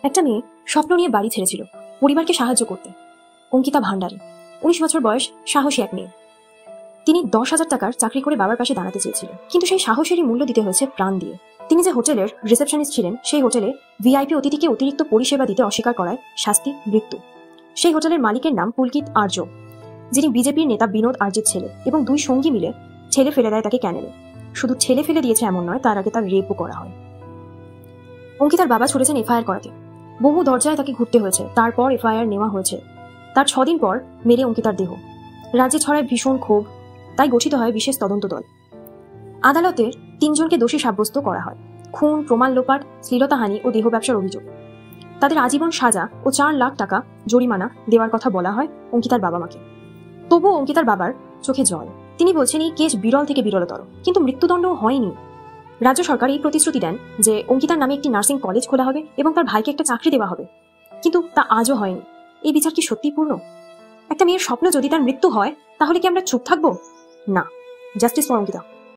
একটা মেয়ে স্বপ্ন নিয়ে বাড়ি ছেড়েছিল পরিবারকে সাহায্য করতে। অঙ্কিতা ভান্ডারী, 19 বছর বয়স, সাহসী এক মেয়ে। তিনি 10,000 টাকার চাকরি করে বাবার পাশে দাঁড়াতে চেয়েছিল, কিন্তু সেই সাহসেরই মূল্য দিতে হয়েছে প্রাণ দিয়ে। তিনি যে হোটেলের রিসেপশনিস্ট ছিলেন, সেই হোটেলে ভিআইপি অতিথিকে অতিরিক্ত পরিষেবা দিতে অস্বীকার করায় শাস্তি মৃত্যু। সেই হোটেলের মালিকের নাম পুলকিত আর্য, যিনি বিজেপির নেতা বিনোদ আর্যের ছেলে, এবং 2 সঙ্গী মিলে ছেলে ফেলে দেয় তাকে ক্যানেলে। শুধু ছেলে ফেলে দিয়েছে এমন নয়, তার আগে তার রেপও করা হয়। অঙ্কিতার বাবা ছড়েছেন এফআইআর করাতে। বহু দরজায় তাকে ঘুরতে হয়েছে, তারপর এফআইআর নেওয়া হয়েছে। তার 6 দিন পর মেরে অঙ্কিতার দেহ। রাজ্যে ছড়ায় ভীষণ ক্ষোভ, তাই গঠিত হয় বিশেষ তদন্ত দল। আদালতে 3 জনকে দোষী সাব্যস্ত করা হয় খুন, প্রমাণ লোপাট, শ্লীলতাহানি ও দেহ ব্যবসার অভিযোগ। তাদের আজীবন সাজা ও 4 লাখ টাকা জরিমানা দেওয়ার কথা বলা হয় অঙ্কিতার বাবা মাকে। তবুও অঙ্কিতার বাবার চোখে জল। তিনি বলছেন এই কেস বিরল থেকে বিরলতর, কিন্তু মৃত্যুদণ্ডও হয়নি। রাজ্য সরকার এই প্রতিশ্রুতি দেন যে অঙ্কিতার নামে একটি নার্সিং কলেজ খোলা হবে এবং তার ভাইকে একটা চাকরি দেওয়া হবে, কিন্তু তা আজও হয়নি। এই বিচার কি সত্যিই পূর্ণ? একটা মেয়ের স্বপ্ন যদি তার মৃত্যু হয়, তাহলে কি আমরা চুপ থাকবো? না। Justice for Ankita.